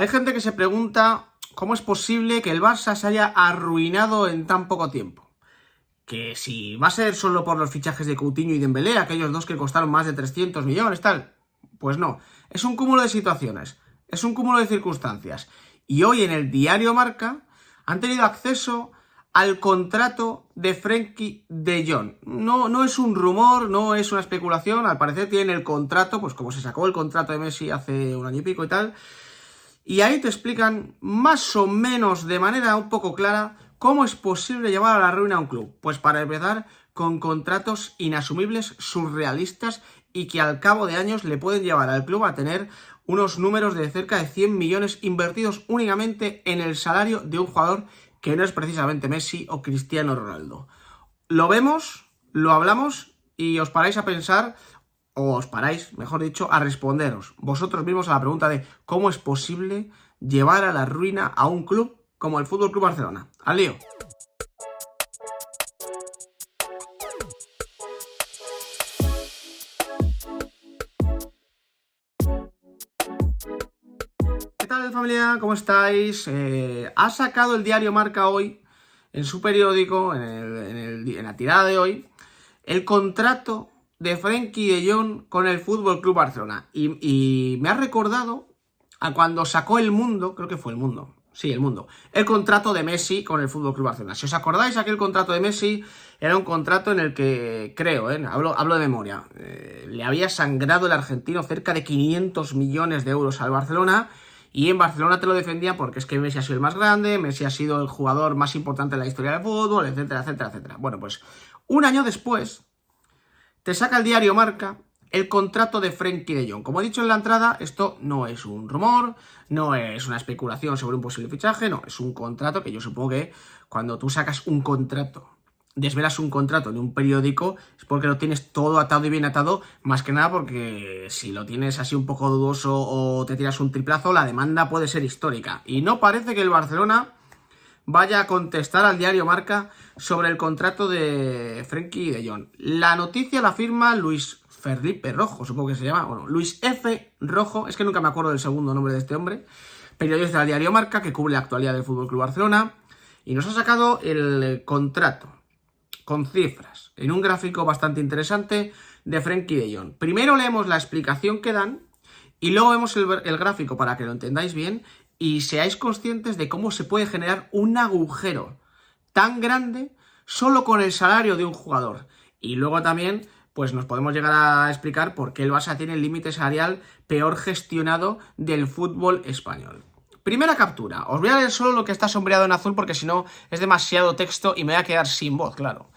Hay gente que se pregunta cómo es posible que el Barça se haya arruinado en tan poco tiempo. Que si va a ser solo por los fichajes de Coutinho y Dembélé, aquellos dos que costaron más de 300 millones, tal. Pues no, es un cúmulo de situaciones, es un cúmulo de circunstancias. Y hoy en el diario Marca han tenido acceso al contrato de Frenkie de Jong. No es un rumor, no es una especulación, al parecer tienen el contrato, pues como se sacó el contrato de Messi hace un año y pico y tal. Y ahí te explican más o menos de manera un poco clara cómo es posible llevar a la ruina a un club. Pues para empezar, con contratos inasumibles, surrealistas y que al cabo de años le pueden llevar al club a tener unos números de cerca de 100 millones invertidos únicamente en el salario de un jugador que no es precisamente Messi o Cristiano Ronaldo. Lo vemos, lo hablamos y os paráis a pensar, o os paráis, mejor dicho, a responderos vosotros mismos a la pregunta de cómo es posible llevar a la ruina a un club como el FC Barcelona. ¡Al lío! ¿Qué tal, familia? ¿Cómo estáis? Ha sacado el diario Marca hoy, en su periódico, en la tirada de hoy, el contrato de Frenkie de Jong con el FC Barcelona. Y me ha recordado a cuando sacó El Mundo, creo que fue El Mundo, sí, El Mundo, el contrato de Messi con el FC Barcelona. Si os acordáis, aquel contrato de Messi era un contrato en el que, creo, hablo de memoria, le había sangrado el argentino cerca de 500 millones de euros al Barcelona. Y en Barcelona te lo defendía porque es que Messi ha sido el más grande, Messi ha sido el jugador más importante en la historia del fútbol, etcétera, etcétera, etcétera. Bueno, pues un año después te saca el diario Marca el contrato de Frenkie de Jong. Como he dicho en la entrada, esto no es un rumor, no es una especulación sobre un posible fichaje, no, es un contrato que yo supongo que cuando tú sacas un contrato, desvelas un contrato de un periódico, es porque lo tienes todo atado y bien atado, más que nada porque si lo tienes así un poco dudoso o te tiras un triplazo, la demanda puede ser histórica. Y no parece que el Barcelona vaya a contestar al diario Marca sobre el contrato de Frenkie de Jong. La noticia la firma Luis Felipe Rojo, supongo que se llama, bueno, Luis F. Rojo, es que nunca me acuerdo del segundo nombre de este hombre, periodista del diario Marca que cubre la actualidad del FC Barcelona, y nos ha sacado el contrato con cifras, en un gráfico bastante interesante de Frenkie de Jong. Primero leemos la explicación que dan y luego vemos el gráfico para que lo entendáis bien y seáis conscientes de cómo se puede generar un agujero tan grande solo con el salario de un jugador. Y luego también pues nos podemos llegar a explicar por qué el Barça tiene el límite salarial peor gestionado del fútbol español. Primera captura. Os voy a leer solo lo que está sombreado en azul porque si no es demasiado texto y me voy a quedar sin voz, claro.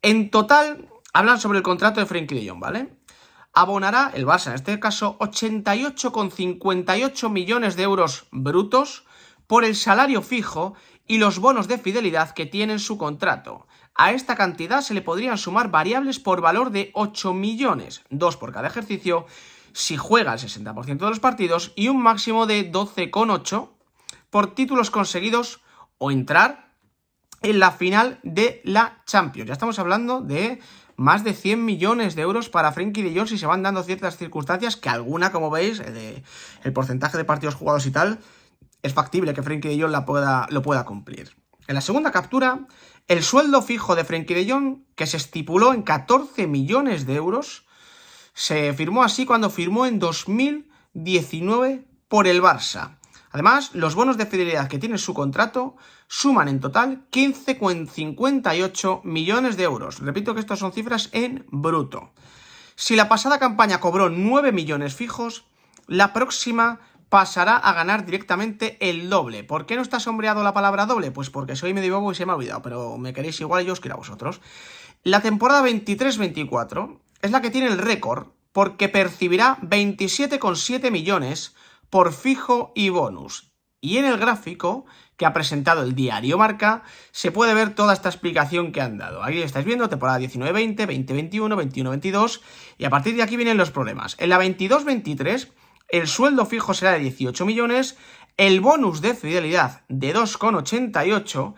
En total, hablan sobre el contrato de Frenkie de Jong, ¿vale? Abonará el Barça, en este caso, 88,58 millones de euros brutos por el salario fijo y los bonos de fidelidad que tiene en su contrato. A esta cantidad se le podrían sumar variables por valor de 8 millones, 2 por cada ejercicio, si juega el 60% de los partidos, y un máximo de 12,8 por títulos conseguidos o entrar en la final de la Champions. Ya estamos hablando de más de 100 millones de euros para Frenkie de Jong si se van dando ciertas circunstancias, que alguna, como veis, el porcentaje de partidos jugados y tal, es factible que Frenkie de Jong lo pueda cumplir. En la segunda captura, el sueldo fijo de Frenkie de Jong, que se estipuló en 14 millones de euros, se firmó así cuando firmó en 2019 por el Barça. Además, los bonos de fidelidad que tiene su contrato suman en total 15,58 millones de euros. Repito que estas son cifras en bruto. Si la pasada campaña cobró 9 millones fijos, la próxima pasará a ganar directamente el doble. ¿Por qué no está sombreado la palabra doble? Pues porque soy medio bobo y se me ha olvidado, pero me queréis igual y yo os quiero a vosotros. La temporada 23-24 es la que tiene el récord porque percibirá 27,7 millones por fijo y bonus. Y en el gráfico que ha presentado el diario Marca se puede ver toda esta explicación que han dado. Aquí estáis viendo temporada 19-20, 20-21, 21-22 y a partir de aquí vienen los problemas. En la 22-23 el sueldo fijo será de 18 millones, el bonus de fidelidad de 2,88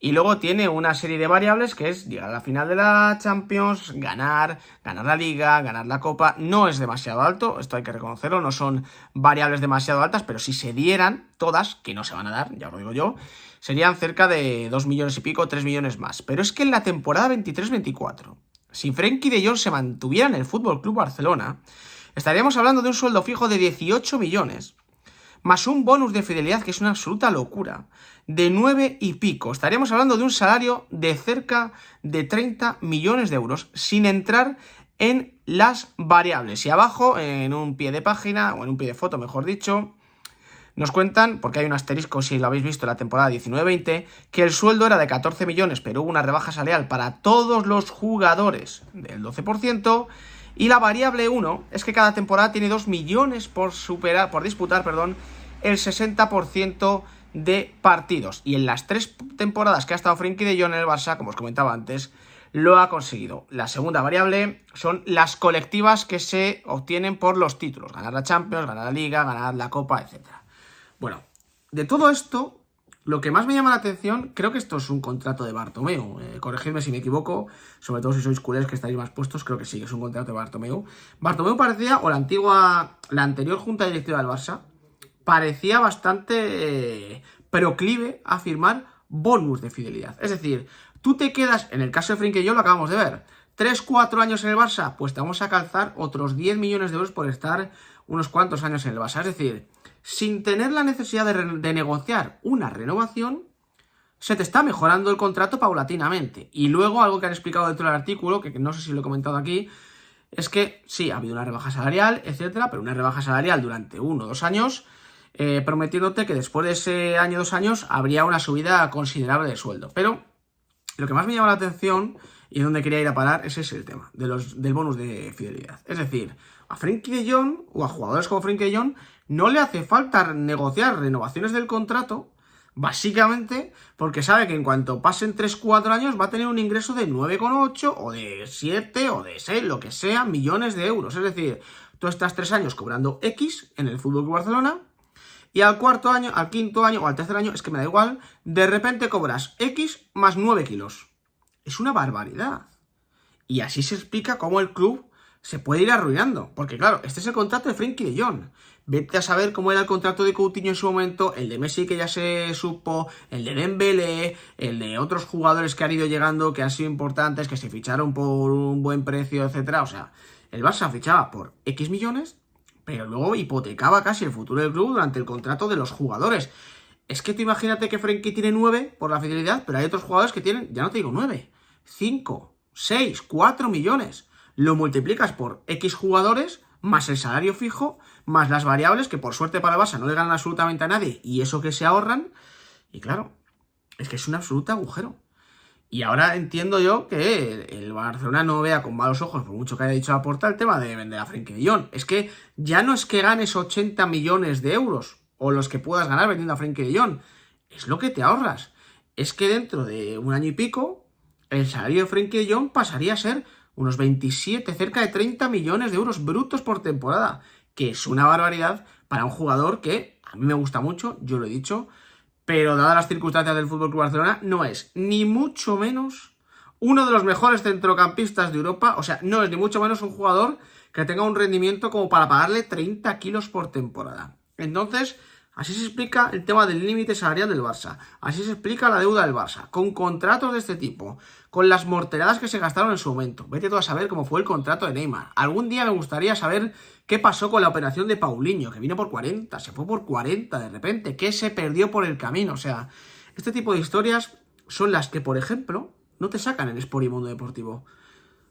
Y luego tiene una serie de variables que es llegar a la final de la Champions, ganar la Liga, ganar la Copa. No es demasiado alto, esto hay que reconocerlo, no son variables demasiado altas, pero si se dieran todas, que no se van a dar, ya os lo digo yo, serían cerca de 2 millones y pico, 3 millones más. Pero es que en la temporada 23-24, si Frenkie de Jong se mantuviera en el FC Barcelona, estaríamos hablando de un sueldo fijo de 18 millones, más un bonus de fidelidad que es una absoluta locura, de 9 y pico. Estaríamos hablando de un salario de cerca de 30 millones de euros, sin entrar en las variables. Y abajo, en un pie de página, o en un pie de foto, mejor dicho, nos cuentan, porque hay un asterisco si lo habéis visto en la temporada 19-20, que el sueldo era de 14 millones, pero hubo una rebaja salarial para todos los jugadores del 12%, y la variable 1 es que cada temporada tiene 2 millones por disputar el 60% de partidos. Y en las 3 temporadas que ha estado Frenkie de Jong en el Barça, como os comentaba antes, lo ha conseguido. La segunda variable son las colectivas que se obtienen por los títulos. Ganar la Champions, ganar la Liga, ganar la Copa, etc. Bueno, de todo esto, lo que más me llama la atención, creo que esto es un contrato de Bartomeu. Corregidme si me equivoco, sobre todo si sois culés que estáis más puestos, creo que sí, es un contrato de Bartomeu. Bartomeu parecía, o la anterior junta directiva del Barça, parecía bastante proclive a firmar bonus de fidelidad. Es decir, tú te quedas, en el caso de Frenkie de Jong lo acabamos de ver, 3-4 años en el Barça, pues te vamos a calzar otros 10 millones de euros por estar unos cuantos años en el Barça. Es decir, sin tener la necesidad de negociar una renovación, se te está mejorando el contrato paulatinamente. Y luego, algo que han explicado dentro del artículo, que no sé si lo he comentado aquí, es que sí, ha habido una rebaja salarial, etcétera, pero una rebaja salarial durante 1 o 2 años, prometiéndote que después de ese año o 2 años habría una subida considerable de sueldo. Pero lo que más me llama la atención y donde quería ir a parar es ese el tema del bonus de fidelidad. Es decir, a Frenkie de Jong o a jugadores como Frenkie de Jong no le hace falta negociar renovaciones del contrato, básicamente porque sabe que en cuanto pasen 3-4 años va a tener un ingreso de 9,8 o de 7 o de 6, lo que sea, millones de euros. Es decir, tú estás 3 años cobrando X en el FC Barcelona y al cuarto año, al quinto año o al tercer año, es que me da igual, de repente cobras X más 9 kilos. Es una barbaridad. Y así se explica cómo el club se puede ir arruinando. Porque claro, este es el contrato de Frenkie de Jong. Vete a saber cómo era el contrato de Coutinho en su momento, el de Messi que ya se supo, el de Dembélé, el de otros jugadores que han ido llegando, que han sido importantes, que se ficharon por un buen precio, etcétera. O sea, el Barça fichaba por X millones, pero luego hipotecaba casi el futuro del club durante el contrato de los jugadores. Es que tú imagínate que Frenkie tiene 9 por la fidelidad, pero hay otros jugadores que tienen, ya no te digo 9, 5, 6, 4 millones. Lo multiplicas por X jugadores, más el salario fijo, más las variables, que por suerte para el Barça no le ganan absolutamente a nadie, y eso que se ahorran, y claro, es que es un absoluto agujero. Y ahora entiendo yo que el Barcelona no vea con malos ojos, por mucho que haya dicho Laporta, el tema de vender a Frenkie de Jong. Es que ya no es que ganes 80 millones de euros, o los que puedas ganar vendiendo a Frenkie de Jong, es lo que te ahorras. Es que dentro de un año y pico, el salario de Frenkie de Jong pasaría a ser unos 27, cerca de 30 millones de euros brutos por temporada, que es una barbaridad para un jugador que a mí me gusta mucho, yo lo he dicho, pero dadas las circunstancias del FC Barcelona, no es ni mucho menos uno de los mejores centrocampistas de Europa, o sea, no es ni mucho menos un jugador que tenga un rendimiento como para pagarle 30 kilos por temporada. Entonces, así se explica el tema del límite salarial del Barça, así se explica la deuda del Barça, con contratos de este tipo, con las morteradas que se gastaron en su momento. Vete tú a saber cómo fue el contrato de Neymar. Algún día me gustaría saber qué pasó con la operación de Paulinho, que vino por 40, se fue por 40 de repente, qué se perdió por el camino. O sea, este tipo de historias son las que, por ejemplo, no te sacan en Sport y Mundo Deportivo.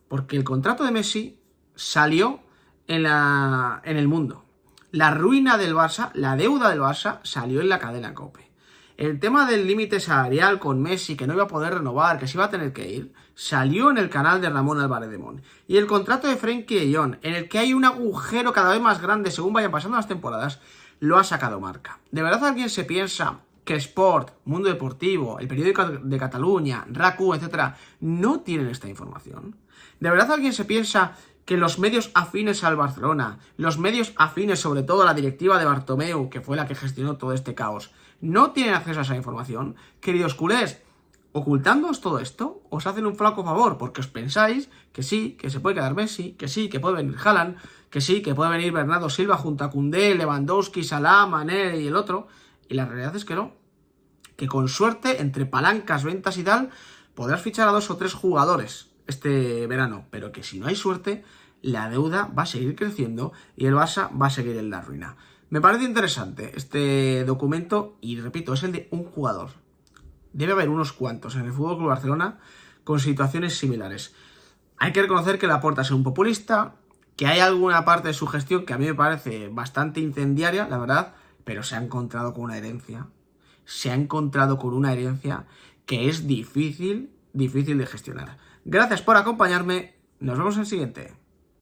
Porque el contrato de Messi salió en el Mundo. La ruina del Barça, la deuda del Barça, salió en la cadena COPE. El tema del límite salarial con Messi, que no iba a poder renovar, que se iba a tener que ir, salió en el canal de Ramón Álvarez de Mon. Y el contrato de Frenkie de Jong, en el que hay un agujero cada vez más grande según vayan pasando las temporadas, lo ha sacado Marca. ¿De verdad alguien se piensa que Sport, Mundo Deportivo, el Periódico de Cataluña, RAC1, etcétera, no tienen esta información? ¿De verdad alguien se piensa que los medios afines al Barcelona, los medios afines sobre todo a la directiva de Bartomeu, que fue la que gestionó todo este caos, no tienen acceso a esa información? Queridos culés, ocultándoos todo esto, os hacen un flaco favor, porque os pensáis que sí, que se puede quedar Messi, que sí, que puede venir Haaland, que sí, que puede venir Bernardo Silva junto a Koundé, Lewandowski, Salah, Mané y el otro, y la realidad es que no, que con suerte, entre palancas, ventas y tal, podrás fichar a 2 o 3 jugadores este verano, pero que si no hay suerte, la deuda va a seguir creciendo y el Barça va a seguir en la ruina. Me parece interesante este documento y repito, es el de un jugador. Debe haber unos cuantos en el FC Barcelona con situaciones similares. Hay que reconocer que Laporta es un populista, que hay alguna parte de su gestión que a mí me parece bastante incendiaria, la verdad, pero se ha encontrado con una herencia. Se ha encontrado con una herencia que es difícil de gestionar. Gracias por acompañarme. Nos vemos en el siguiente.